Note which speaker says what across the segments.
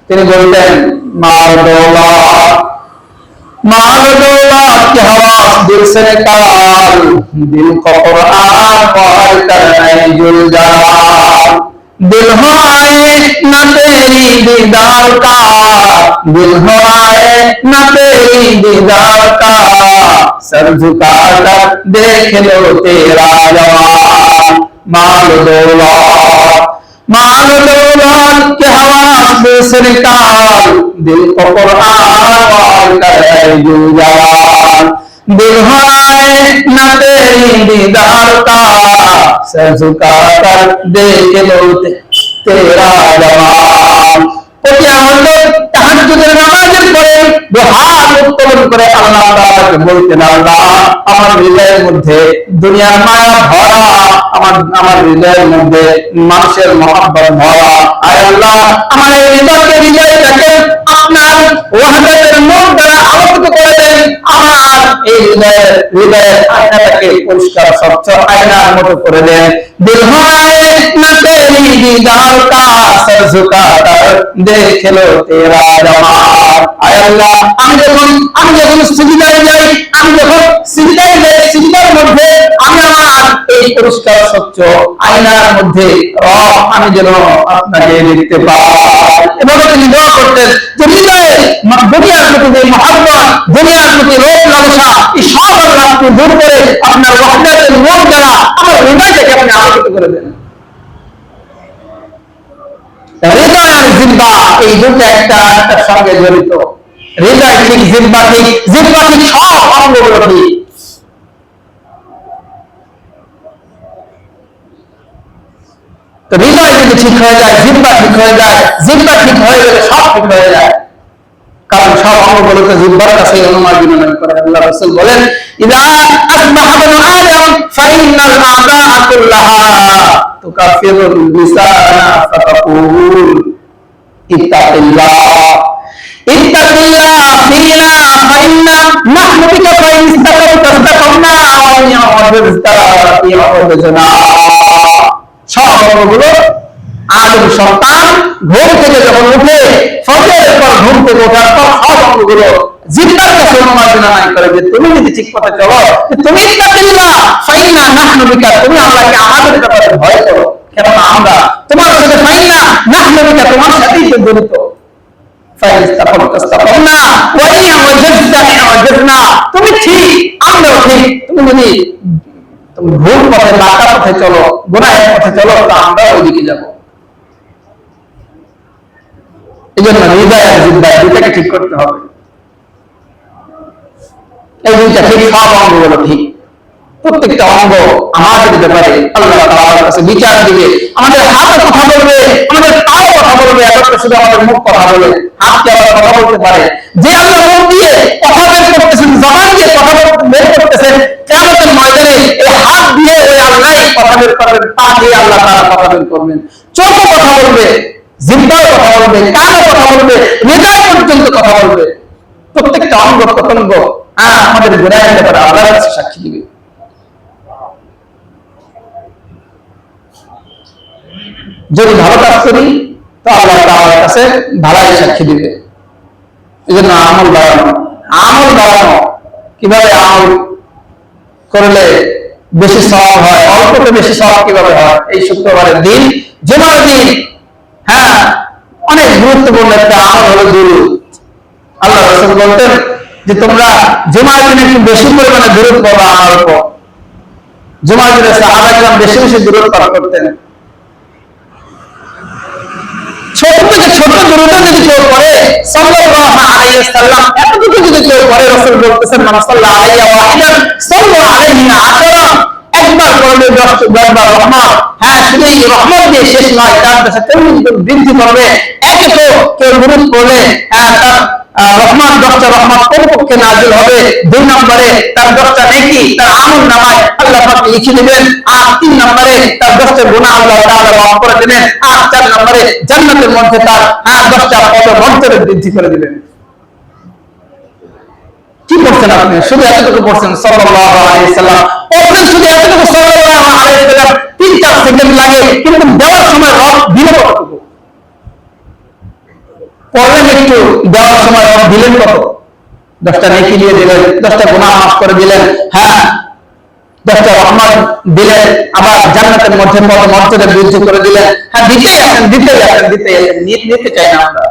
Speaker 1: তিনি বলতেন माल दौलत की हवास दिल से निकाल, दिल को कुरान पढ़ कर नहीं जुल जा, दिल हो आए न तेरी दीदार का, दिल हो आए न तेरी दीदार का, सर झुका कर देख लो तेरा जवान। माल दौलत के हवास दिल से निकाल, दिल को कुरान कर जुल जवान, दिल हो आए न तेरी दीदार का, सर झुका कर देख लो तेरा जवान। তাহাজ্জুদের নামাজের পরে দুহাত উত্তোলন করে আল্লাহ তাআলাকে বলতেন, আল্লাহ আমার হৃদয়ের মধ্যে দুনিয়ার মায়া ভরা, আমার হৃদয়ের মধ্যে মানুষের মহব্বত ভরা। আয় আল্লাহ আমার এই হৃদয়টাকে আপনার ওয়াহদাতের নূর দ্বারা আলোকিত করে দেন, আমার এই হৃদয়ের আয়নাটাকে পরিষ্কার স্বচ্ছ আয়নার মতো করে দেন। दिल हो आए न तेरी दीदार का, सर झुका कर देख लो तेरा जमाल। आय अल्लाह আমি যখন সিজদায় যাই, আমি যখন সিজদায় যাই, সিজদার মধ্যে আমি আমার এই পরিষ্কার স্বচ্ছ আয়নার মধ্যে রব আমি যেন আপনাকে দেখতে পাই। এভাবে তিনি দোয়া করতেন যে হৃদয়ের দুনিয়ার প্রতি যে মহব্বত, দুনিয়ার প্রতি লোভ লালসা, এই সব আল্লাহ আপনি দূর করে আপনার ওয়াহদাতের নূর দ্বারা আমার হৃদয়টাকে আপনি আলোকিত করে দেন। হৃদয় আর জিহ্বা এই দুটো একটার সঙ্গে জড়িত। হৃদয় ঠিক, জিহ্বা ঠিক, জিহ্বা ঠিক, সব অঙ্গগুলো ঠিক। তো হৃদয় যদি ঠিক হয়ে যায়, জিহ্বা ঠিক হয়ে যায়, জিহ্বা ঠিক হয়ে গেলে সব ঠিক হয়ে যায়, কারণ সব অঙ্গগুলোকে জিহ্বার কাছে অনুমার্জন করে। আল্লাহ রাসূল বলেন, ইযা আসবাহা ইবনু আদম ফাইন্নাল আ'দাআ কুল্লাহা তুকাফিরুল লিসানা ফাতাকুল ইত্তাকিল্লাহ ফিনা ফাইন্না নাহনু বিকা ফাইন ইসতাকামনা ওয়া ইয়াউযুজতা ইয়াউযুজনা। সব অঙ্গগুলো আদম সন্তান ঘুম থেকে যখন উঠে, ফজরের পর ঘুম থেকে ওঠার পর সব অঙ্গগুলো জিহ্বার কাছে অনুমার্জনা করে যে তুমি যদি ঠিক পথে চলো, তুমি ইত্তাকিল্লাহ ফাইন্না নাহনু বিকা, তুমি আল্লাহকে আমাদের ব্যাপারে ভয় করো, কেননা আমরা তোমার সাথে ফাইন্না নাহনু বিকা, তোমার সাথেই তো জড়িত। তুমি ঠিক, আমরাও ঠিক। তুমি যদি ভুল পথে, বাঁকা পথে চলো, গুনাহের পথে চলো, তো আমরা ওইদিকে যাবো। এই জন্য হৃদয় আর জিহ্বা দুটাকে ঠিক করতে হবে। এই দুইটা ঠিক, সব অঙ্গগুলো ঠিক। প্রত্যেকটা অঙ্গ আমাদের ব্যাপারে আল্লাহ তাআলার কাছে বিচার দিবে। আমাদের হাত কথা বলবে, আমাদের পাও কথা বলবে, এখন শুধু আমাদের মুখ কথা বলে। হাত কি আবার কথা বলতে পারে? যে আল্লাহ মুখ দিয়ে কথা বের করতেছেন, জবান দিয়ে কথা বের করতেছেন, কিয়ামতের ময়দানে এই হাত দিয়ে ওই আল্লাহই কথা বের করবেন, পা দিয়ে আল্লাহ তাআলা কথা বের করবেন। চোখ কথা বলবে, জিহ্বাও কথা বলবে, কানও কথা বলবে, হৃদয় পর্যন্ত কথা বলবে। প্রত্যেকটা অঙ্গ প্রত্যঙ্গ আমাদের গুনাহের ব্যাপারে আল্লাহর কাছে সাক্ষী দিবে। যদি ভালো কাজ করি তো আল্লাহ তাআলার কাছে ভালোই সাক্ষী দিবে। এই জন্য আমল বাড়ানো, কিভাবে আমল করলে বেশি সওয়াব হয়, অল্পতে বেশি সওয়াব কিভাবে হয়, এই শুক্রবারের দিন, জুমার দিন, অনেক গুরুত্বপূর্ণ একটা আমল হলো দুরূদ। আল্লাহ রাসূল বলতেন যে তোমরা জুমার দিনে একটু বেশি পরিমাণে দুরূদ পড়ো আমার উপর। জুমার দিনে সাহাবায়ে কেরাম বেশি বেশি দুরূদ পাঠ করতেন। ছোট থেকে ছোট দুরূদ যদি কেউ পড়ে, সাল্লাল্লাহু আলাইহি ওয়াসাল্লাম, এতটুকু যদি কেউ পড়ে, রাসূল বলতেছেন মান সাল্লা আলাইহি ওয়াহিদান সাল্লু আলাইহি আশরা, একবার পড়লে 10 বার রহমত। শুধু এই রহমত দিয়ে শেষ নয়, তার কাছে তেমনি বৃদ্ধি করবে। একে তো কেউ দুরূদ পড়লে তার রহমত 10টা রহমত কমপক্ষে নাযিল হবে। 2 নম্বরে তার 10টা নেকি তার আমল নামায় আল্লাহ পাক লিখে দিবেন। আর 3 নম্বরে তার 10টা গুনাহ আল্লাহ তাআলা মাফ করে দিবেন। আর 4 নম্বরে জান্নাতের মধ্যে তার 10টা পদমর্যাদা বৃদ্ধি করে দিবেন। কি করছেন আপনি? শুধু এতটুকু পড়ছেন সাল্লাল্লাহু আলাইহি ওয়াসাল্লাম, পড়ছেন শুধু এতটুকু সাল্লাল্লাহু আলাইহি ওয়াসাল্লাম, 3-4 সেকেন্ড লাগে, কিন্তু দেওয়ার সময় রব দিল কতটুকু? পড়লেন একটু, দেওয়ার সময় দিলেন কত? 10টা নেকি দিয়ে দিলেন, 10টা গুনাহ মাফ করে দিলেন, হ্যাঁ 10টা রহমত দিলেন, আবার জান্নাতের মধ্যে মর্যাদা বৃদ্ধি করে দিলেন। হ্যাঁ দিতেই আছেন, নিতে চাই না আমরা।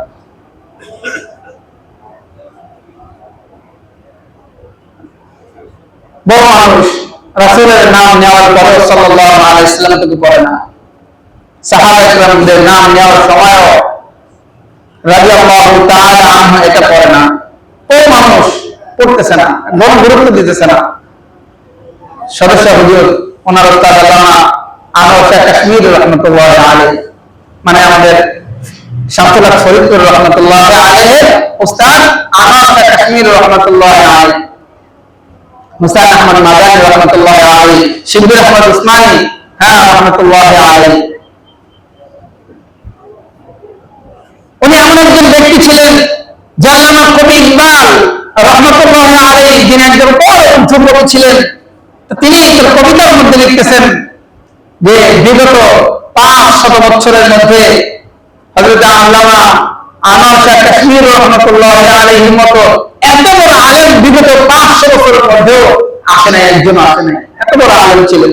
Speaker 1: বড় মানুষ রাসূলের নাম নেওয়ার পরে সাল্লাল্লাহু আলাইহি ওয়াসাল্লাম থেকে পড়ে না, সাহাবায়ে কেরামদের নাম নেওয়ার সময়ও রাদিয়াল্লাহু তাআলা আনহু এটা পড়ে না। ও মানুষ পড়তেছে না, গুরুত্ব দিতেছে না। সদস্য হুজুর ওনার উস্তাদ আল্লামা আনোয়ার শাহ কাশ্মীরি রাহমাতুল্লাহি আলাইহি, মানে আমাদের শামসুল হক ফরিদপুর রাহমাতুল্লাহি আলাইহি উস্তাদ আনোয়ার শাহ কাশ্মীরি রাহমাতুল্লাহি আলাইহি, মুসাদ আহমদ মাদানী রাহমাতুল্লাহি আলাইহি, শিবলি আহমদ উসমানী হ্যাঁ রাহমাতুল্লাহি আলাইহি। উনি এমন একজন ব্যক্তি ছিলেন যে আল্লামা কবি ইকবাল রাহমাতুল্লাহি আলাইহি, যিনি একজন বড় যুবক ছিলেন, তিনি কবিতার মধ্যে লিখতেছেন যে বিগত 500 বছরের মধ্যে হযরত আল্লামা আনোয়ার শাহ কাশ্মীরি রাহমাতুল্লাহি আলাইহির মতো এত বড় আলেম বিগত 500 বছরের মধ্যেও আসে না, একজন আসে না। এত বড় আলেম ছিলেন।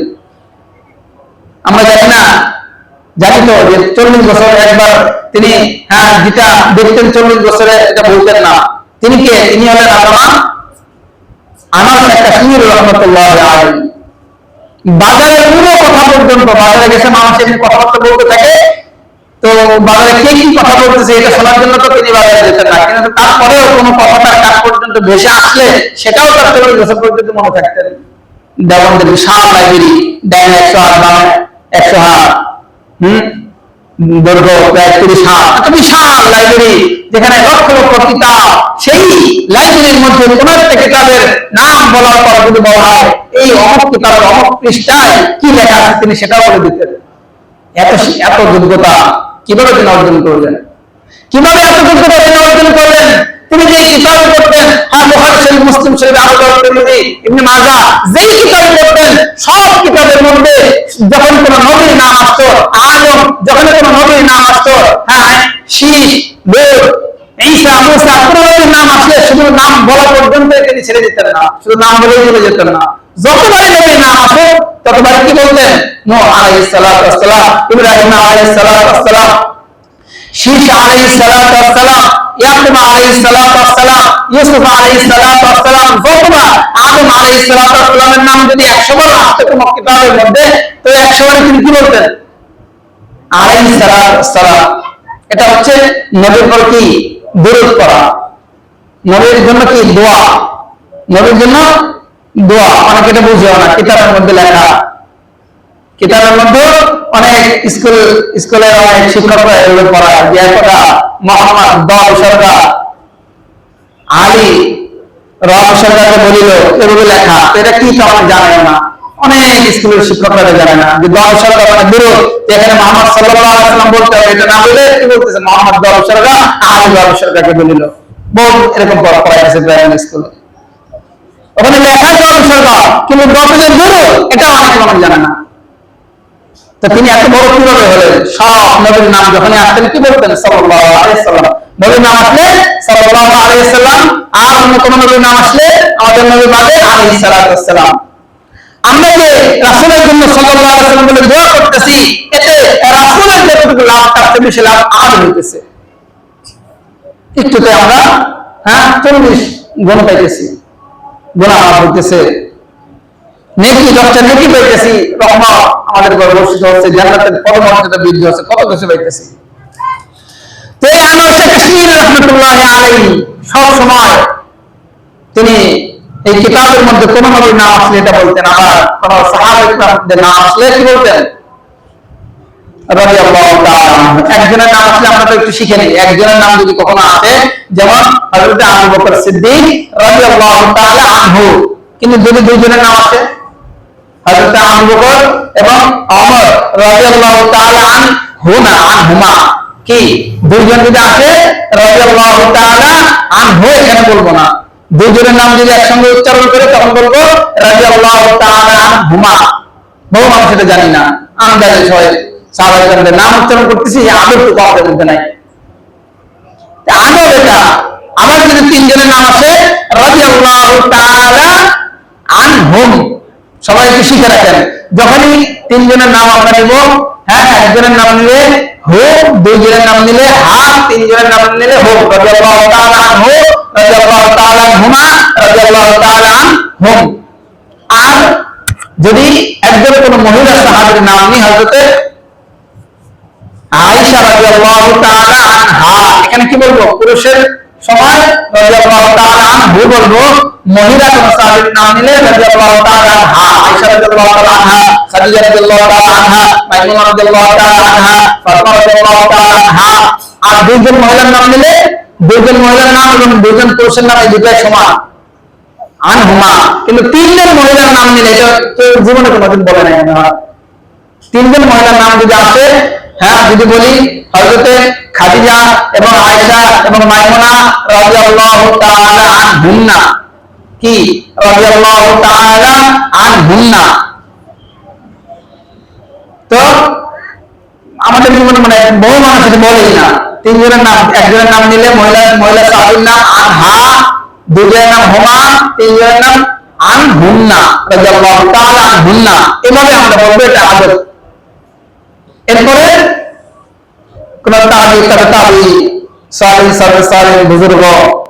Speaker 1: আমরা জানি না, জানি তো যে 40 বছর একবার তিনি হ্যাঁ যেটা দেখতেন 40 বছরে এটা বলতেন না। তিনি কে? তিনি হলেন আল্লামা আনোয়ার শাহ কাশ্মীরি রাহমাতুল্লাহি আলাইহি। বাজারে পুরো কথা পর্যন্ত, বাজারে গেছে মানুষ এমনি কথাবার্তা বলতে থাকে, তো বাজারে কে কি কথা বলতেছে এটা শোনার জন্য তো তিনি বাজারে যেতেন না, কিন্তু তারপরেও কোনো কথাটার কাজ পর্যন্ত ভেসে আসলে সেটাও তার 40 বছর পর্যন্ত মনে থাকতেন। দেওবন্দের বিশাল লাইব্রেরি, ডাইনে 108 বামে 108 দৈর্ঘ্য প্রায় 30 হাত, একটা বিশাল লাইব্রেরি যেখানে লক্ষ লক্ষ কিতাব। সেই লাইব্রেরির মধ্যে কোন একটা কিতাবের নাম বলার পর যদি বলা হয় এই অমুক কিতাবের অমুক পৃষ্ঠায় কি লেখা আছে, তিনি সেটাও বলে দিতেন। এত এত যোগ্যতা কিভাবে তিনি অর্জন করলেন? কিভাবে এত যোগ্যতা তিনি অর্জন করলেন? তিনি যে কিতাব পড়তেন, হ্যাঁ বুখারী শরীফ, মুসলিম শরীফ, আবু দাউদ, তিরমিজি, ইবনে মাজাহ, যেই কিতাব পড়তেন সব কিতাবের মধ্যে যখন কোন নবীর নাম আসতো, আদম যখন কোন নবীর নাম আসতো, হ্যাঁ শীষ, বেদ, ঈসা, মুসা, কোন নবীর নাম আসলে শুধু নাম বলা পর্যন্ত তিনি ছেড়ে দিতেন না, শুধু নাম বলেই চলে যেতেন না। যতবারই নবীর নাম আসে ততবারই কি বলতেন? নূহ আলাইহিস সালাতু ওয়াস সালাম, ইব্রাহিম আলাইহিস সালাতু ওয়াস সালাম, শীষ আলাইহিস সালাতু ওয়াস সালাম, ইয়াকুব আলাইহিস সালাতু ওয়াস সালাম, ইউসুফ আলাইহিস সালাতু ওয়াস সালাম, যতবার আদম আলাইহিস সালাতু ওয়াস সালামের নাম যদি 100 বার আসতো কোন কিতাবের মধ্যে, তো 100 বার তিনি কি বলতেন? আলাইহিস সালাতু ওয়াস সালাম। এটা হচ্ছে নবীর পর কি দরুদ পড়া, নবীর জন্য কি দোয়া, নবীর জন্য দোয়া। অনেকে এটা বুঝেও না, কিতাবের মধ্যে লেখা, কিতাবের মধ্যে অনেক স্কুলের অনেক শিক্ষকরা এগুলো পড়ায় যে একটা মোহাম্মদ দল সরকার আলী রব সরকারকে বলিল, এগুলো লেখা। এটা কি তেমন জানে না, অনেক স্কুলের শিক্ষকরা জানে না যে দল সরকার মানে বিরোধ, এখানে মোহাম্মদ সাল্লাল্লাহু আলাইহি ওয়াসাল্লাম বলতে হবে, এটা না বলে কি বলতেছে মোহাম্মদ দল সরকার আলী রব সরকারকে বলিল। বহু এরকম পড়াইছে প্রাইমারি স্কুলে, ওখানে লেখা দল সরকার কিন্তু দলের বিরোধ, এটা অনেক মানুষ জানে না। তো তিনি এত বড় কিভাবে হলেন? সব নবীর নাম যখন আসতেন কি বলতেন? সাল্লাল্লাহু আলাইহি ওয়াসাল্লাম। নবীর নাম আসলে সাল্লাল্লাহু আলাইহি ওয়াসাল্লাম, আর অন্য কোন নবীর নাম আসলে আমাদের নবী বাদে আলাইহিস সালাতু ওয়াস সালাম। আমরা যে রাসূলের জন্য সাল্লাল্লাহু আলাইহি ওয়াসাল্লাম বলে দোয়া করতেছি, এতে রাসূলের যতটুকু লাভ তার চেয়ে বেশি লাভ আমাদের হইতেছে। একটুতে আমরা 40 গুণ পাইতেছি, গুনাহ মাফ হইতেছে, নেকি 10টা নেকি পাইতেছি, রহমত আমাদের উপর বর্ষিত হচ্ছে, জান্নাতের পদমর্যাদা বৃদ্ধি হচ্ছে, কত কিছু পাইতেছি। তো এই আনোয়ার শাহ কাশ্মীরি রাহমাতুল্লাহি আলাইহি সব সময় তিনি এই কিতাবের মধ্যে কোন নবীর নাম আসলে এটা বলতেন, আবার কোন সাহাবাদের নাম আসলে কি বলতেন? রাদিয়াল্লাহু তাআলা আনহু। একজনের নাম আসলে আমরা তো একটু শিখে নিই, একজনের নাম যদি কখনো আসে, যেমন হযরত আবু বকর সিদ্দিক রাদিয়াল্লাহু তাআলা আনহু, কিন্তু যদি দুইজনের নাম আসে হযরত আবু বকর এবং ওমর রাদিয়াল্লাহু তাআলা আনহুমা, কি দুইজন যদি আসে রাদিয়াল্লাহু তাআলা আনহু এখানে বলবো না, দুইজনের নাম যদি একসঙ্গে উচ্চারণ করে তখন বলবো রাদিয়াল্লাহু তাআলা আনহুমা। বহু মানুষ এটা জানি না, আন্দাজে সবাই সাহাবায়ে কেরামদের নাম উচ্চারণ করতেছি, আদর তো কাউদের মধ্যে নাই। তিনজনের নাম আছে রাদিয়াল্লাহু তাআলা আনহুম। সবাই একটু শিখে রাখেন, যখনই তিনজনের নাম আমরা নিব, হ্যাঁ, একজনের নাম নিলে হু, দুইজনের নাম নিলে হা, তিনজনের নাম নিলে হু। রাদিয়াল্লাহু তাআলা আনহু, রাদিয়াল্লাহু তাআলা আনহুমা, রাদিয়াল্লাহু তাআলা আনহুম। আর যদি একজন কোন মহিলা সাহাবীর নাম নিই, হযরতে আয়েশা রাদিয়াল্লাহু তাআলা আনহা, এখানে কি বলবো? পুরুষের সময় রাদিয়াল্লাহু তাআলা আনহু বলবো, মহিলা কোন সাহাবীর নাম নিলে রাদিয়াল্লাহু তাআলা আনহা। আয়েশা রাদিয়াল্লাহু তাআলা আনহা, খাদিজা রাদিয়াল্লাহু তাআলা আনহা, মাইমুনা রাদিয়াল্লাহু তাআলা আনহা, ফাতিমা রাদিয়াল্লাহু তাআলা আনহা। আর দুইজন মহিলার নাম নিলে দুইজন মহিলার নাম এবং দুইজন পুরুষের নাম এই দুটোই সমান, আনহুমা। কিন্তু তিনজন মহিলার নাম নিলে এটা কেউ জীবনে কোনোদিন বলে নাই। তিনজন মহিলার নাম যদি আসে, হ্যাঁ, যদি বলি হযরতে খাদিজা এবং আয়েশা এবং মাইমুনা রাদিয়াল্লাহু তাআলা আনহুন্না, কি রাদিয়াল্লাহু তাআলা আনহুন্না, তো আমাদের জীবনে মানে বহু মানুষ এটা বলেই না। তিনজনের নাম, একজনের নাম নিলে মহিলা সাহাবীর নাম আনহা, দুজনের নাম হুমা, তিনজনের নাম আনহুন্না, রাদিয়াল্লাহু তাআলা আনহুন্না। এভাবে আমরা বলবো, এটা আদব। এরপরে কোন তাবি, সালিহ বুজুর্গ,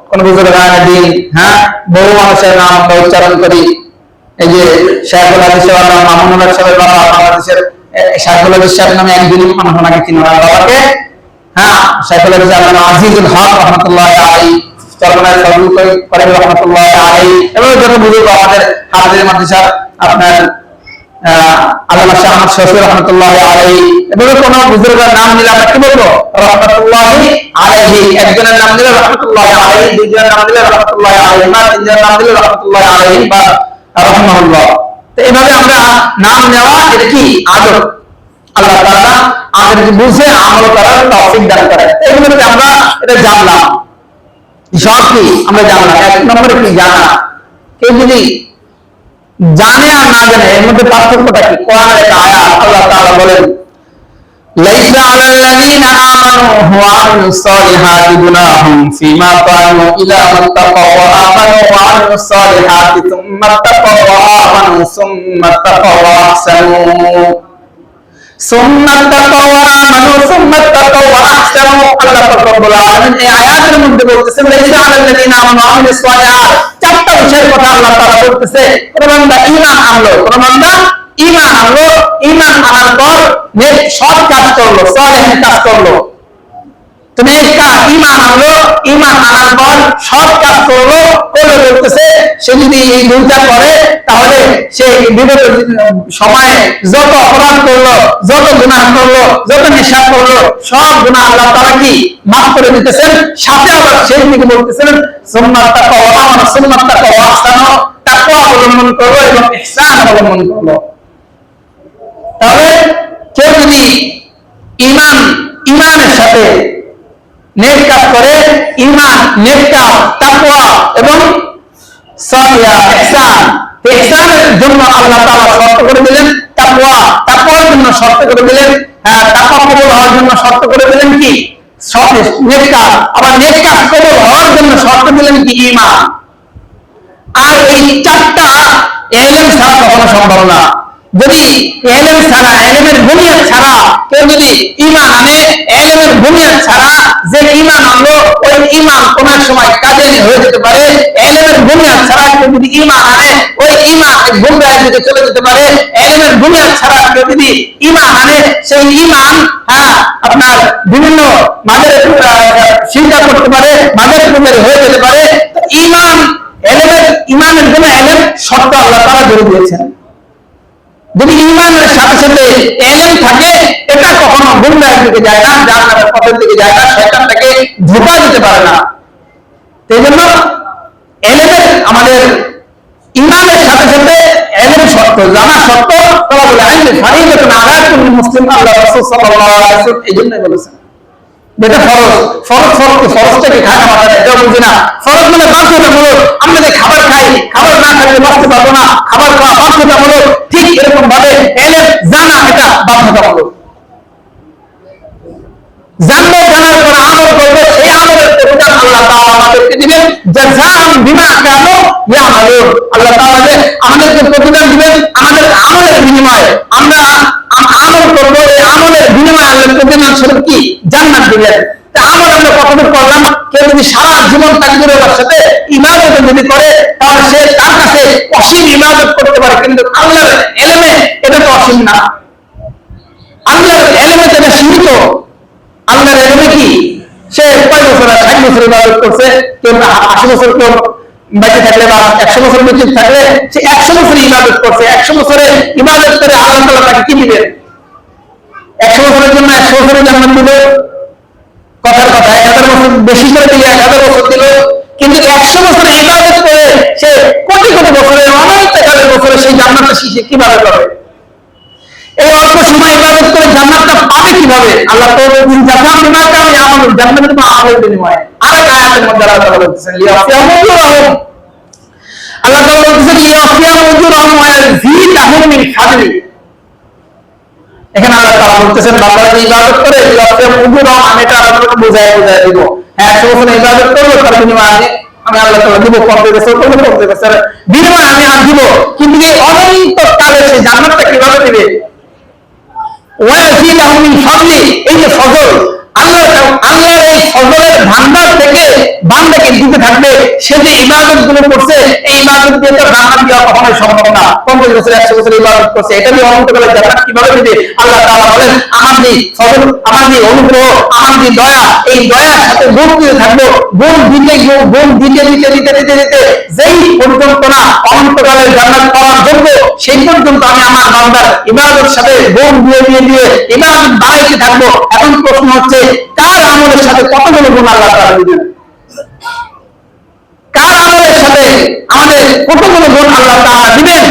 Speaker 1: কোন বুজুর্গ দিন, হ্যাঁ, বহু মানুষের নাম আমরা উচ্চারণ করি। এই যে শাইখুল হাদিস সাহেবের নাম মামুনুল হক সাহেবের বাবা, বাংলাদেশের শাইখুল হাদিস সাহেবের নামে একদিনই মানুষ ওনাকে চিনে না, বাবাকে, হ্যাঁ, শাইখুল হাদিস সাহেবের নাম আজিজুল হক রাহমাতুল্লাহি আলাইহি, চরমনায় ফজলুল করিম রাহমাতুল্লাহি আলাইহি, এবং যত বুজুর্গ আমাদের হাফেজ মাদ্রাসা আপনার আল্লামা শাহ আহমদ শফি রাহমাতুল্লাহি আলাইহি, এবং কোন বুজুর্গের নাম নিলে আমরা কি বলবো? রাহমাতুল্লাহি আলাইহি। একজনের নাম নিলে রাহমাতুল্লাহি আলাইহি, দুইজনের নাম নিলে রাহমাতুল্লাহি আলাইহিমা, তিনজনের নাম নিলে রাহমাতুল্লাহি আলাইহি বা রাহমাহুল্লাহ। তো এইভাবে আমরা নাম নেওয়া, এটা কি আদব। আল্লাহ তাআলা আমাদেরকে বুঝে আমল করার তৌফিক দান করেন। এইগুলোতে আমরা এটা জানলাম, সব কি আমরা জানলাম। এক নম্বরে কি জানা, কেউ যদি জানে আর না জানে এর মধ্যে পার্থক্যটা কি? কোরআনের একটা আয়াত, আল্লাহ তাআলা বলেন, লাইসা আলাল্লাযীনা আমানু ওয়া আমিলুস সালিহাতি গুনাহুম ফীমা কানু ইলা মাত্তাকাও ওয়া আমানু ওয়া আমিলুস সালিহাতি সুম্মা তাকাও ওয়া আমানু সুম্মা তাকাও ওয়া আহসানু সুম্মা তাকাও ওয়া আমানু সুম্মা তাকাও ওয়া আহসানু। আল্লাহ পাক রব্বুল আলামিন এই আয়াতের মধ্যে বলতেছেন, লাইসা আলাল্লাযীনা আমানু ওয়া আমিলুস সালিহাত, চারটা বিষয়ের কথা আল্লাহ তাআলা বলতেছে। কোন বান্দা ঈমান আনলো, কোন বান্দা ঈমান আনলো, ঈমান আনার পর নেক সৎ কাজ করলো, সালেহ কাজ করলো, তো নেক কাজ, ঈমান আনলো, ঈমান আনার পর সৎ কাজ করলো, করলে বলতেছে সে যদি এই দুইটা করে তাহলে সে বিগত সময়ে যত অপরাধ করলো, যত গুনাহ করলো, যত নেশা করলো, সব গুনাহ আল্লাহ তাআলা কি মাফ করে দিতেছেন। সাথে আবার সেই দিকে বলতেছেন, সুন্নাত তাকওয়া ওয়া আমানা সুন্নাত তাকওয়া ওয়া আহসানু, তাকওয়া অবলম্বন করলো এবং ইহসান অবলম্বন করলো। তাহলে কেউ যদি ঈমানের সাথে নেক কাজ করে, ঈমান, নেক কাজ, তাকওয়া এবং ইহসান, ইহসানের জন্য আল্লাহ তাআলা শর্ত করে দিলেন তাকওয়া, তাকওয়ার জন্য শর্ত করে দিলেন, তাকওয়া কবুল হওয়ার জন্য শর্ত করে দিলেন কি? নেক কাজ। আবার নেক কাজ কবুল হওয়ার জন্য শর্ত দিলেন কি? ঈমান। আর এই চারটা ইলম ছাড়া কখনো সম্ভব না। যদি ইলম ছাড়া, ইলমের বুনিয়াদ ছাড়া কেউ যদি ঈমান আনে, ইলমের বুনিয়াদ ছাড়া যে ঈমান আনলো, ওই ঈমান কোন সময় কাজে হয়ে যেতে পারে। ইলমের বুনিয়াদ ছাড়া কেউ যদি ঈমান আনে, ওই ঈমান এক গুমরাহির দিকে চলে যেতে পারে। ইলমের বুনিয়াদ ছাড়া কেউ যদি ঈমান আনে, সেই ঈমান আপনার বিভিন্ন মাঝের চিন্তা করতে পারে, মাঝের কুমের হয়ে যেতে পারে। ঈমান, ঈমানের জন্য ইলম শর্ত আল্লাহ তাআলা জুড়ে দিয়েছেন। যদি ঈমানের সাথে সাথে ইলম থাকে, এটা কখনো গুমরাহির দিকে যায় না, জাহান্নামের পথের দিকে যায় না, শয়তান তাকে ধোঁকা দিতে পারে না। সেই জন্য ইলমের, আমাদের ঈমানের সাথে সাথে ইলম শর্ত, জানা শর্ত। তালাবুল ইলম ফারিদাতুন আলা কুল্লি মুসলিম, আল্লাহ রাসূল সাল্লাল্লাহু আলাইহি ওয়াসাল্লাম এই জন্যই বলেছেন। যেটা ফরজটাকে খায় না, মাথায় এটাও বুঝি না। ফরজ মানে বাধ্যতামূলক। আমরা যে খাবার খাই, খাবার না খেলে বাঁচতে পারবো না, খাবার খাওয়া বাধ্যতামূলক। ঠিক এরকম ভাবে ইলম জানা, এটা বাধ্যতামূলক। জানবো, জানার পর আমল করবো, সেই আমলের প্রতিদান আল্লাহ তাআলা আমাদেরকে দিবেন জাযাআন বিমা কানু ইয়ামালুন। আল্লাহ তাআলা আমাদেরকে প্রতিদান দিবেন আমাদের আমলের বিনিময়ে। আমরা আমল করব, এই আমলের বিনিময়ে আল্লাহ প্রতিদান স্বরূপ কি জান্নাত দিবেন। তা আমল আমরা কতটুকু করলাম? কেউ যদি সারা জীবন তাকবীরের সাথে ইবাদত যদি করে তাহলে সে তার কাছে অসীম ইবাদত করতে পারে, কিন্তু আল্লাহর ইলমে এটা তো অসীম না। আল্লাহর ইলমে যেটা সীমিত। আল্লাহর ইলমে কি সে কয় বছর 60 বছর ইবাদত করছে, কেউ 80 বছর, কেউ বেঁচে থাকলে বা 100 বছর বেঁচে থাকলে সে 100 বছর ইবাদত করছে। 100 বছরে ইবাদত করে আল্লাহ তাআলা তাকে কি দিবেন? 100 বছরের জন্য 100 বছরের জান্নাত দিবে। কথার কথা 1000 বছর বেশি করে দিলে 1000 বছর দিল, কিন্তু 100 বছর ইবাদত করে সে কোটি কোটি বছরের অনেক হাজার বছরে সেই জান্নাতটা সে কিভাবে পাবে? এই অল্প সময় ইবাদত করে জান্নাতটা পাবে কিভাবে? আল্লাহ তো বলেন জাযাআন বিমা কানু ইয়ামালুন, জান্নাত তো আমলের বিনিময়ে। আরেক আয়াতের মধ্যে আল্লাহ তাআলা বলেছেন লিয়াওয়াফিয়াহুম উজুরাহুম, আল্লাহ তাআলা বলেছেন লিয়াওয়াফিয়াহুম উজুরাহুম ওয়া ইয়াজিদাহুম মিন ফাদলি। এখানে আল্লাহ তাআলা বলতেছেন বান্দারা যে ইবাদত করে লিয়াওয়াফিয়াহুম উজুরাহুম, আমি এটা আপনাদেরকে বুঝায় দিব। 100 বছর ইবাদত করব, তার বিনিময়ে আমি আল্লাহ তাআলা দিব 50 বছর করব, 50 বছর বিনিময়ে আমি আর দিব। কিন্তু এই অনন্ত কালে সেই জান্নাতটা কিভাবে দিবে? ওয়াজিদাহুম মিন ফাদলি, এই যে ফজল, আল্লাহর এই ফজলের ভান্ডার থেকে বান্দাকে দিতে থাকবে। সে যে ইবাদত গুলো করছে, এই ইবাদত দিয়ে তো জান্নাত দেওয়া কখনোই সম্ভব না। 50 বছর 100 বছর ইবাদত করছে, এটা দিয়ে অনন্তকালে জান্নাত কিভাবে দিবে? আল্লাহ তাআলা বলেন আমার যে ফজল, আমার যে অনুগ্রহ, আমার যে দয়া, এই দয়ার সাথে গুণ দিতে থাকবো। গুণ দিতে যেই পর্যন্ত না অনন্তকালের জান্নাত পাওয়ার যোগ্য, সেই পর্যন্ত আমি আমার বান্দার ইবাদতের সাথে গুণ দিয়ে ইবাদত বাড়াইতে থাকবো। এখন প্রশ্ন হচ্ছে কার আমলের সাথে কতগুলো গুণ আল্লাহ তাআলা দিবেন? কার আমলের সাথে আমাদের কতগুলো গুণ আল্লাহ তাআলা দিবেন?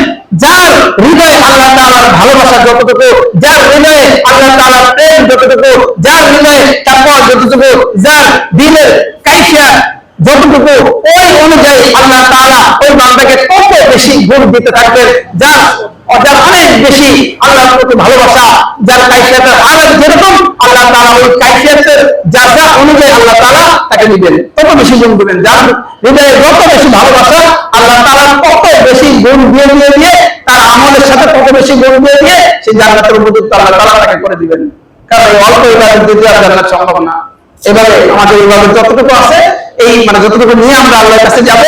Speaker 1: যার হৃদয়ে আল্লাহ তাআলার ভালোবাসা যতটুকু, যার হৃদয়ে আল্লাহ তাআলার প্রেম যতটুকু, যার হৃদয়ে তাকওয়া যতটুকু, যার দিলের কাইফিয়াত যতটুকু, ওই অনুযায়ী আল্লাহ তাআলা ওই বান্দাকে কত বেশি গুণ দিতে থাকবেন। যার অনেক বেশি আল্লাহর প্রতি ভালোবাসা, যার কাইফিয়াতের হালত যেরকম, আল্লাহ তাআলা ওই কাইফিয়াতের যা অনুযায়ী আল্লাহ তাআলা তাকে দিবেন, তত বেশি গুণ দিবেন। যার হৃদয়ে যত বেশি ভালোবাসা, আল্লাহ তাআলা তত বেশি গুণ দিয়ে তার আমলের সাথে তত বেশি গুণ দিয়ে সেই জান্নাতের উপযুক্ত আল্লাহ তাআলা তাকে করে দিবেন। কারণ অল্প ইবাদত দিয়ে আর জান্নাত সম্ভব না। এবারে আমাদের ইবাদত যতটুকু আছে, এই যতটুকু নিয়ে আমরা আল্লাহর কাছে যাব,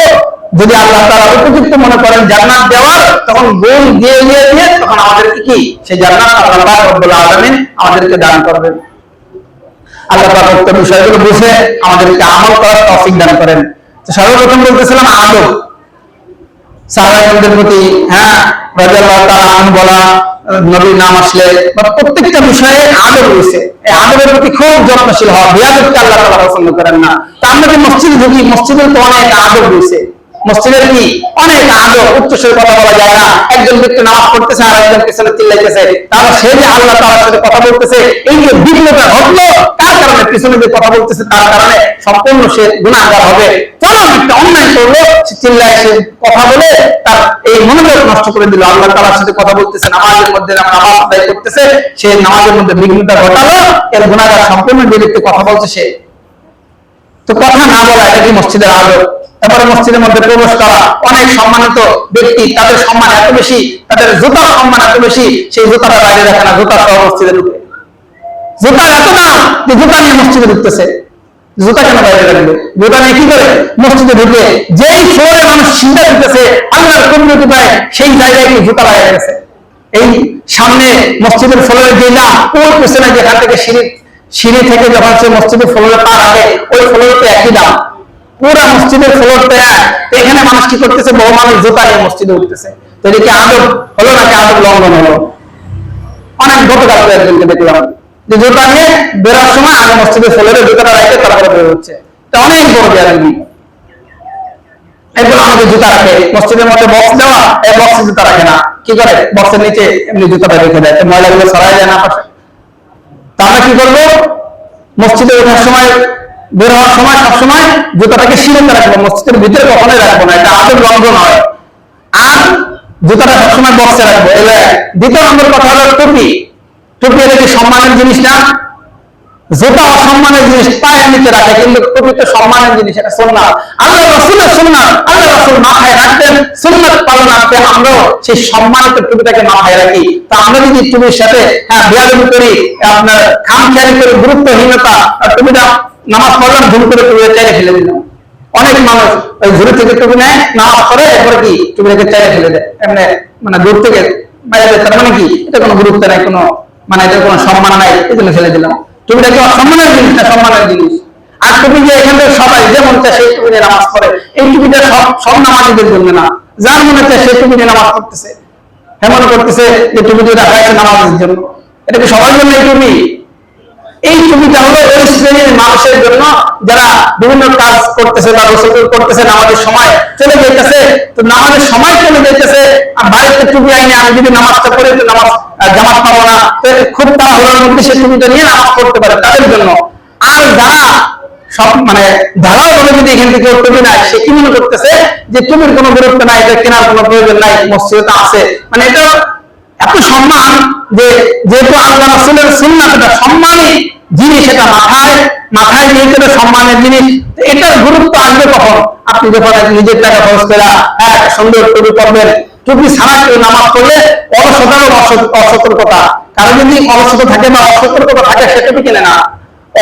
Speaker 1: যদি আল্লাহ তাআলা উপযুক্ত মনে করেন জান্নাত দেওয়ার, তখন গুণ দিয়ে তখন আমাদেরকে কি সেই জান্নাত আল্লাহ রাব্বুল আলামিন আমাদেরকে দান করবেন। আল্লাহ পাক উক্ত বিষয়গুলো বুঝে আমাদেরকে আমল করার তৌফিক দান করেন। তো সর্বপ্রথম বলতেছিলাম আদব, সাহাবাদের প্রতি রাদিয়াল্লাহু তাআলা আনহু বলা, নবীর নাম আসলে বা প্রত্যেকটা বিষয়ে আদব রয়েছে। এই আদবের প্রতি খুব যত্নশীল হওয়া। বিয়াদবকে আল্লাহ তাআলা পছন্দ করেন না। তা আমরা যে মসজিদে ঢুকি, মসজিদের তো অনেক আদব রয়েছে। মসজিদের কি অনেক আদব, উচ্চস্বরে কথা বলা যায় না। একজন ব্যক্তি নামাজ পড়তেছে আর একজন পিছনে চিল্লাইতেছে, তাহলে সে যে আল্লাহ তাআলার সাথে কথা বলতেছে, এই যে বিঘ্নতা ঘটলো তার কারণে, পিছনে যে কথা বলতেছে তার কারণে সম্পূর্ণ সে গুনাহগার হবে। চরম একটা অন্যায় করলো, সে চিল্লায়, সে কথা বলে তার এই মনোযোগ নষ্ট করে দিল। আল্লাহ তাআলার সাথে কথা বলতেছে, নামাজের মধ্যে নামাজ আদায় করতেছে, সে নামাজের মধ্যে বিঘ্নতা ঘটালো, এর গুনাহগার সম্পূর্ণ যে ব্যক্তি কথা বলছে সে। তো কথা না বলা, এটা কি মসজিদের আদব? তারপরে মসজিদের মধ্যে প্রবেশ করা, অনেক সম্মানিত ব্যক্তি, তাদের সম্মান এত বেশি, তাদের জুতার সম্মান এত বেশি, সেই জুতাটা বাইরে রাখে না, জুতা সহ মসজিদে ঢুকে। জুতার এত দাম যে জুতা নিয়ে মসজিদে ঢুকতেছে। জুতা কেন বাইরে রাখবে? জুতা নিয়ে কি করে মসজিদে ঢুকে? যেই ফ্লোরে মানুষ সিজদা দিতেছে, আল্লাহর কুদরতি পায়, সেই জায়গায় কি জুতা লাগিয়ে গেছে। এই সামনে মসজিদের ফ্লোরে যে না, ওর পেছনে যেখান থেকে সিঁড়ি থেকে যখন সে মসজিদের ফ্লোরে পা রাখে, ওই ফ্লোরতে একই দাম, পুরা মসজিদের ফ্লোরটা এক। এখানে মানুষ কি করতেছে? বহু মানুষ জুতা নিয়ে মসজিদে উঠতেছে। তো এটা কি আদব হলো নাকি আদব লঙ্ঘন হলো? অনেক গতকাল একজনকে দেখলাম যে জুতা নিয়ে বেরোর সময় আগে মসজিদের ফ্লোরে জুতাটা রাখে, তারপরে বের হচ্ছে। এটা অনেক বড় বেয়াদবি। এরপর আমাদের জুতা রাখে মসজিদের মধ্যে, বক্স দেওয়া, এই বক্সে জুতা রাখে না, কি করে? বক্সের নিচে এমনি জুতাটা রেখে দেয়, ময়লাগুলো সরাই যায় না পাশে। তা আমরা কি করবো? মসজিদে ওঠার সময়, বের হওয়ার সময় সবসময় জুতাটাকে সীমিত রাখবো, মসজিদের ভিতরে কখনোই রাখবো না, এটা আদব লঙ্ঘন হয়। আর জুতাটা সবসময় বক্সে রাখবো। এবার দ্বিতীয় নম্বর কথা হলো টুপি। টুপি এটা কি সম্মানের জিনিস না? যেটা অসম্মানের জিনিস পায়ের নিচে রাখে, কিন্তু প্রকৃত সম্মানের জিনিস এটা সুন্নাত। আল্লাহ রাসূলের সুন্নাত, আল্লাহ রাসূল মাথায় রাখতেন, সুন্নাত পালনার্থে আমরাও সেই সম্মানিত টুপিটাকে মাথায় রাখি। তো আমরা যদি টুপির সাথে বেয়াদবি করি, আপনার খামখেয়ালি করে, গুরুত্বহীনতা, টুপিটা নামাজ পড়লাম ভুল করে টুপিটা চাইলে ফেলে দিলাম। অনেক মানুষ ওই ঝুড়ি থেকে টুপি নেয়, নামাজ পড়ে, এরপরে কি টুপিটাকে চাইলে ফেলে দেয়, এমনি মানে দূর থেকে বাইরে। তার মানে কি এটা কোনো গুরুত্ব নাই, কোনো মানে এটা কোনো সম্মান নাই, এই জন্য ফেলে দিলাম। টুপিটা কি অসম্মানের জিনিস না সম্মানের জিনিস? আর টুপি যে এখান থেকে সবাই যেমন চায় সেই টুপি নিয়ে নামাজ পড়ে, এই টুপিটা সব নামাজিদের জন্য না, যার মনে চায় সেই টুপি নিয়ে নামাজ পড়তেছে, এমন করতেছে যে টুপি দিয়ে রাখা হয়েছে নামাজের জন্য। এটা কি সবার জন্য এই টুপি? এই টুপিটা হলো ওই শ্রেণীর মানুষের জন্য যারা বিভিন্ন কাজ করতেছে বা রসুল করতেছে, নামাজের সময় চলে যেতেছে, তো নামাজের সময় চলে যেতেছে, আর বাড়িতে টুপি আইনি আমি যদি নামাজটা পড়ে তো নামাজ জামাত পাবো না, তো খুব তাড়াহুড়োর মধ্যে সে টুপিটা নিয়ে নামাজ পড়তে পারে, তাদের জন্য। আর যারা সব মানে ধারাও বলে যদি এখান থেকে টুপি নাই, সে কি মনে করতেছে যে টুপির কোনো গুরুত্ব নাই, এটা কেনার কোনো প্রয়োজন নাই, মসজিদে আছে, মানে এটা এত সম্মান যে যেহেতু আল্লাহ রাসূলের সুন্নাত এটা সম্মানী জিনিস, এটা মাথায় নিয়ে এটা সম্মানের জিনিস, এটার গুরুত্ব আসবে কখন? আপনি যখন নিজের টাকা খরচ করে সুন্দর টুপি পরবেন। টুপি ছাড়া কেউ নামাজ পড়লে অলসতা এবং অসতর্কতা, কারো যদি অলসতা থাকে বা অসতর্কতা থাকে সে টুপি কেনে না।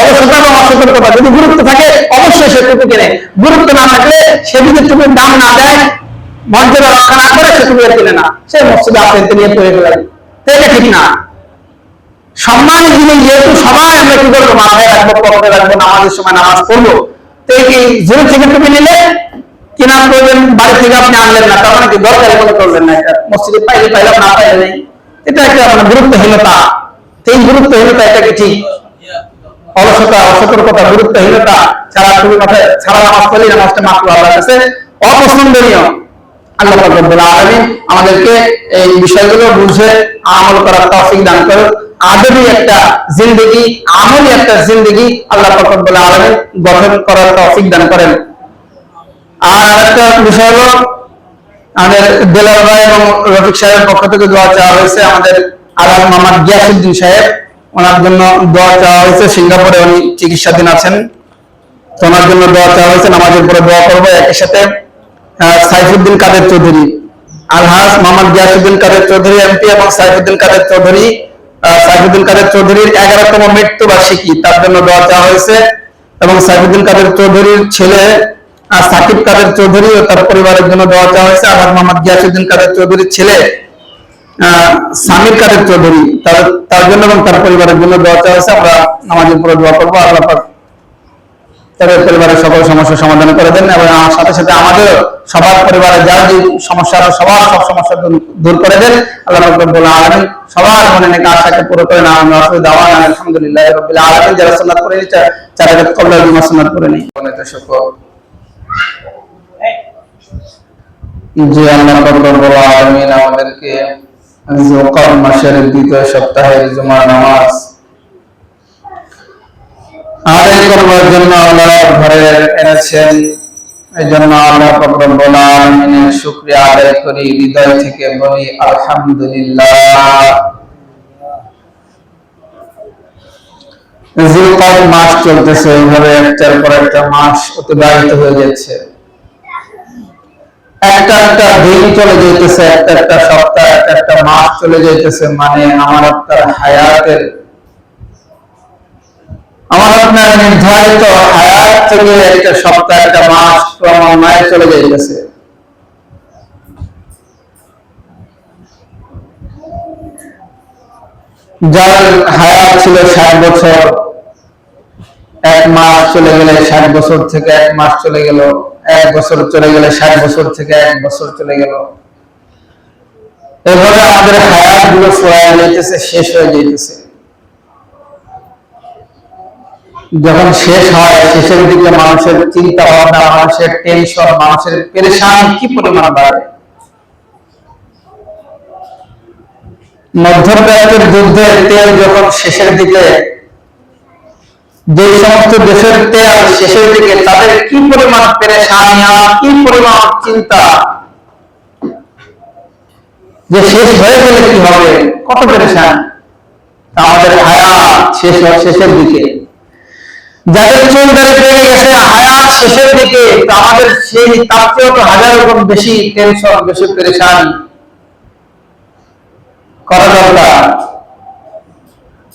Speaker 1: অলসতা এবং অসতর্কতা যদি গুরুত্ব থাকে অবশ্যই সে টুপি কেনে, গুরুত্ব না থাকলে সে যদি টুপির দাম না দেয়, মর্যাদা রক্ষা না করে, সে টুপি কেনে না, সে মসজিদে আপনি নিয়ে পড়ে ফেলেন, এটা ঠিক না। সম্মানের জিনিস যেহেতু সবাই আমরা কি করবো, মাথায় রাখবো, পকেটে রাখবো, নামাজের সময় নামাজ পড়বো, তো এই জোর থেকে টুপি নিলে কিনা করবেন, বাড়ি থেকে আপনি আনলেন না, তার মানে কি দরকারি মনে করলেন না, এটা মসজিদে পাইলে পাইলাম, না পাইলে নেই, এটা একটা মানে গুরুত্বহীনতা। এই গুরুত্বহীনতা এটা কি ঠিক? অলসতা, অসতর্কতা, গুরুত্বহীনতা, ছাড়া টুপি মাথায় ছাড়া নামাজ পড়লে নামাজটা মাত্র আল্লাহর কাছে অপছন্দনীয়। আল্লাহ পাক রব্বুল আলামিন আমাদেরকে এই বিষয়গুলো বুঝে আমল করার তৌফিক দান করুন। আদবি একটা জিন্দেগি, আমলি একটা জিন্দেগি আল্লাহ পাক রব্বুল আলামিন গঠন করার তৌফিক দান করেন। আর একটা বিষয় হলো, আমাদের দেলাওয়ার ভাই এবং রফিক সাহেবের পক্ষ থেকে দোয়া চাওয়া হয়েছে। আমাদের আলহাজ মোহাম্মদ গিয়াসউদ্দিন সাহেব, ওনার জন্য দোয়া চাওয়া হয়েছে। সিঙ্গাপুরে উনি চিকিৎসাধীন আছেন, তো ওনার জন্য দোয়া চাওয়া হয়েছে। নামাজের পরে দোয়া করবো। একই সাথে সাইফুদ্দিন কাদের চৌধুরী, আলহাজ মোহাম্মদ গিয়াসউদ্দিন কাদের চৌধুরী এমপি এবং সাইফুদ্দিন কাদের চৌধুরীর 11তম মৃত্যুবার্ষিকী, তার জন্য দোয়া চাওয়া হয়েছে। এবং সাইফুদ্দিন কাদের চৌধুরীর ছেলে সাকিব কাদের চৌধুরী ও তার পরিবারের জন্য দোয়া চাওয়া হয়েছে। আলহাজ মোহাম্মদ গিয়াসউদ্দিন কাদের চৌধুরীর ছেলে সামির কাদের চৌধুরী, তার জন্য এবং তার পরিবারের জন্য দোয়া চাওয়া হয়েছে। আমরা নামাজের পরে দোয়া করবো, আল্লাহ পাক তাদের পরিবারের সকল সমস্যার সমাধান করে দেন, এবং আমার সাথে সাথে আমাদের সবার পরিবারের যার যে সমস্যা আছে সবার সব সমস্যা দূর করে দেন। আল্লাহ রাব্বুল আলামিন সবার মনে নেক আশাকে পুরো করে নাম রাসূল দাওয়ানা আলহামদুলিল্লাহি রাব্বিল আলামিন। যারা সুন্নাত পড়ে নিচ্ছে, চার রাকাত কবলা জুমা সুন্নাত পড়ে নি, যে আল্লাহ রাব্বুল আলামিন আমাদেরকে যুলকদ মাসের দ্বিতীয় সপ্তাহের জুমার নামাজ আদায় করবার জন্য আল্লাহ ঘরে এনেছেন। এই জন্য আল্লাহ রব্বুল আলামিনের শুকরিয়া আদায় করি, হৃদয় থেকে বলি আলহামদুলিল্লাহ। যুলকদ মাস চলতেছে, এইভাবে একটার পর একটা মাস অতিবাহিত হয়ে যাচ্ছে, একটা একটা দিন চলে যাইতেছে, একটা একটা সপ্তাহ, একটা একটা মাস চলে যাইতেছে। মানে আমার আপনার হায়াতের, আমার আপনার নির্ধারিত হায়াত থেকে একটা সপ্তাহ, একটা মাস ক্রমান্বয়ে চলে যাইতেছে। যার হায়াত ছিল 60 বছর, এক মাস চলে গেলে 60 বছর থেকে এক মাস চলে গেল, এক বছর চলে গেলে 60 বছর থেকে এক বছর চলে গেল। এভাবে আমাদের হায়াত গুলো ফুরায় যাইতেছে, শেষ হয়ে যাইতেছে। যখন শেষ হয়, শেষের দিকে মানুষের চিন্তা ভাবনা, মানুষের টেনশন, মানুষের পেরেশানি কি পরিমাণ বাড়ে। মধ্যপ্রাচ্যের যুদ্ধের তেল যখন শেষের দিকে, যে সমস্ত দেশের তেল শেষের দিকে, তাদের কি পরিমাণ পেরেশানি, কি পরিমাণ চিন্তা, যে শেষ হয়ে গেলে কি হবে, কত পেরেশান। আমাদের হায়াত শেষের দিকে, যাদের চুল দাড়ি পেকে গেছে হায়াত শেষের দিকে, তো আমাদের সেই তার চেয়েও তো হাজার রকম বেশি টেনশন, বেশি পেরেশান করা দরকার।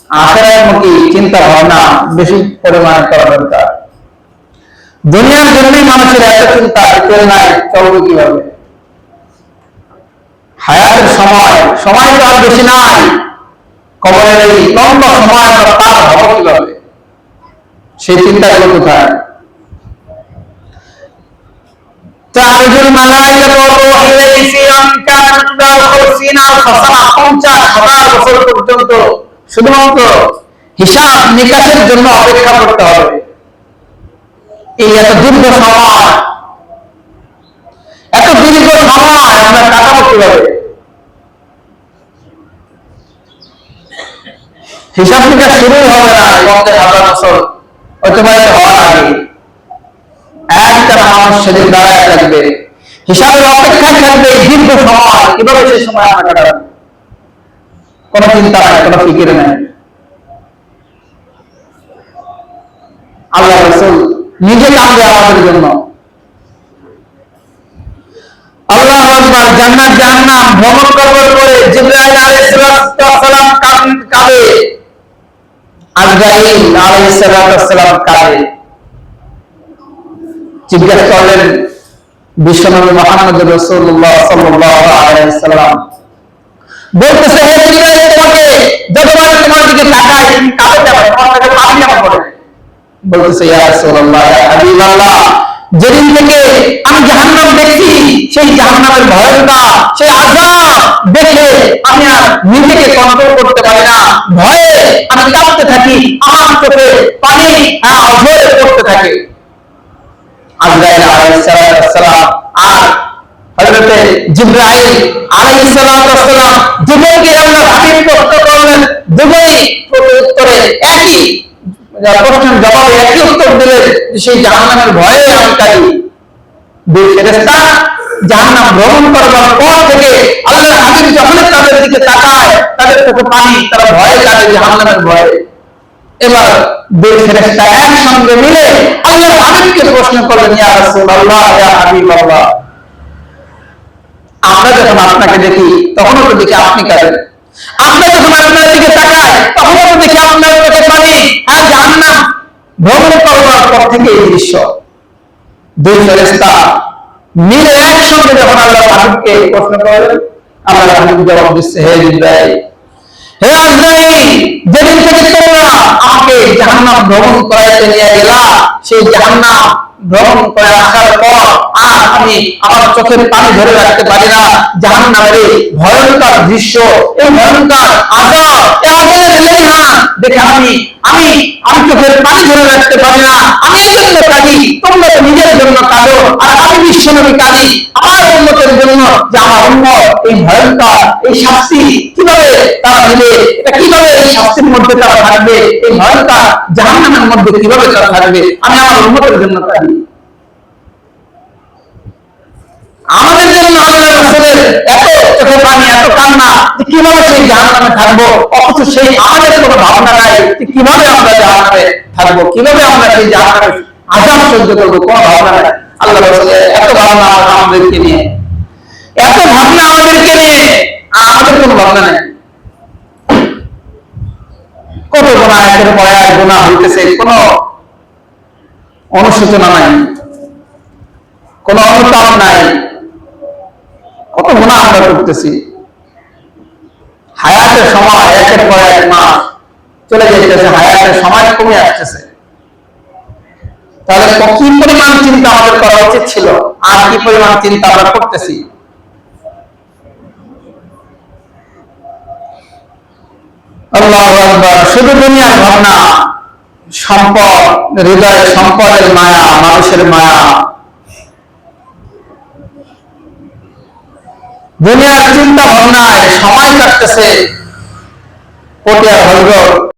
Speaker 1: আখিরাতমুখী চিন্তা ভাবনা বেশি পরিমাণে করা দরকার। দুনিয়ার জন্যই মানুষের এত চিন্তা, তেল নাই চলবে কিভাবে, হায়াতের সময় তো আর বেশি নাই, কবরের এই লম্বা সময় আমরা পার হবো কিভাবে, সেই চিন্তাগুলো কোথায়? তারজুল মালাইকাতু ওয়া ইলাইহি ফিয়ান কানা 50,000 বছর পর্যন্ত শুধুমাত্র হিসাব নিকাশের জন্য অপেক্ষা করতে হবে। এই এত দীর্ঘ সময় আমরা কাটাবো কিভাবে? হিসাব নিকাশ শুরু হবে না 50,000 বছর অতিবাহিত হওয়ার আগে। একটা মানুষ সেদিন দাঁড়ায় থাকবে, হিসাবের অপেক্ষায় থাকবে এই দীর্ঘ সময়। কিভাবে সেই সময় আমরা কাটাবো? কোনো চিন্তা নাই, কোনো ফিকির নাই। আল্লাহ রাসূল নিজে কাঁদবে আমাদের জন্য। আল্লাহু আকবার। জান্নাত জাহান্নাম ভ্রমণ করবার পরে জিবরাইল আলাইহিস সালাম কাঁদে, আজরাইল আলাইহিস সালাম কাঁদে। জিজ্ঞাসা করলেন বিশ্বনবী মুহাম্মদ রাসূলুল্লাহ সাল্লাল্লাহু আলাইহি ওয়াসাল্লাম, বলতেছে হে জিবরাইল, তোমাকে যতবার তোমার দিকে তাকাই তুমি কাঁদো কেন? তোমার কাছে পানি কেন পড়ে? বলতেছে ইয়া রাসূলুল্লাহ, ইয়া হাবিবাল্লাহ, যেদিন থেকে আমি জাহান্নাম দেখছি, সেই জাহান্নামের ভয়ঙ্কর সেই আযাব দেখে আমি আর নিজেকে কন্ট্রোল করতে পারি না, ভয়ে আমি কাঁপতে থাকি, আমার চোখে পানি অঝরে পড়তে থাকে। আজরাইল আলাইহিস সালাম আর হযরতে জিবরাইল আলাইহিস সালাম দুজনকে আল্লাহর হাবিব প্রশ্ন করলেন, দুজনেই উত্তরে একই প্রশ্নের জবাবে একই উত্তর দিলেন, সেই জাহান্নামের ভয়ে আমি কাঁদি। দুই ফেরেশতা জাহান্নাম ভ্রমণ করবার পর থেকে আল্লাহর হাবিব যখন তাদের দিকে তাকায়, তাদের চোখে পানি, তারা ভয়ে কাঁদে জাহান্নামের ভয়ে। এবার দুই ফেরেশতা একসঙ্গে মিলে আল্লাহর হাবিবকে প্রশ্ন করলেন, ইয়া রাসূলুল্লাহ, ইয়া হাবিবাল্লাহ, আমরা যখন আপনাকে দেখি তখনও তো দেখি আপনি কাঁদেন, আমরা যখন আপনার দিকে তাকাই তখনও তো দেখি আপনার চোখে পানি, আর জাহান্নাম ভ্রমণ করবার পর থেকে এই দৃশ্য। দুই ফেরেশতা মিলে একসঙ্গে যখন আল্লাহর হাবিবকে প্রশ্ন করলেন, আল্লাহর হাবিব জবাব দিচ্ছে, হে জিবরাইল, হে আজরাইল, যেদিন থেকে তোমরা আমাকে জাহান্নাম ভ্রমণ করাইতে নিয়ে গেলা, সেই জাহান্নাম ভ্রমণ করে আসার পর আর আমি আমার চোখের পানি ধরে রাখতে পারি না। জাহান্নামের এই ভয়ঙ্কর দৃশ্য, এই ভয়ঙ্কর আযাব, এই আযাবের লেলিহান দেখে আমি চোখের পানি ধরে রাখতে পারি না। আমি এই জন্য কাঁদি, তোমরা তো নিজের জন্য কাঁদো, আর আমি বিশ্বনবী কাঁদি আমার উম্মতের জন্য, যে আমার উম্মত এই ভয়ঙ্কর এই শাস্তি কিভাবে তারা দিবে, এটা কিভাবে এই শাস্তির মধ্যে তারা থাকবে, এই ভয়ঙ্কর জাহান্নামের মধ্যে কিভাবে তারা থাকবে, আমি আমার উম্মতের জন্য কাঁদি। আমাদের জন্য আল্লাহর রাসূলের এত চোখে পানি, এত কান্না, যে কিভাবে সেই জাহান্নামে থাকবো, অথচ সেই আমাদের কোনো ভাবনা নাই যে কিভাবে আমরা জাহান্নামে থাকবো, কিভাবে আমরা সেই জাহান্নামের আযাব সহ্য করবো, কোনো ভাবনা নাই। আল্লাহর রাসূলের এত ভাবনা আমাদেরকে নিয়ে, এত ভাবনা আমাদেরকে নিয়ে, আমাদের কোনো ভাবনা নাই। কত গুনাহ, একের পর এক গুনাহ হইতেছে, কোনো অনুশোচনা নাই, কোনো অনুতাপ নাই, কত গুনাহ আমরা করতেছি। হায়াতের সময় একের পর এক মাস চলে যেতেছে, হায়াতের সময় কমে আসতেছে। তাহলে কি পরিমাণ চিন্তা আমাদের করা উচিত ছিল, আর কি পরিমাণ চিন্তা আমরা করতেছি। আল্লাহু আকবার। শুধু দুনিয়ার ভাবনা, সম্পদ, হৃদয়ে সম্পদের মায়া, মানুষের মায়া, দুনিয়ার চিন্তা ভাবনায় সময় কাটতেছে। পটিয়া হজরত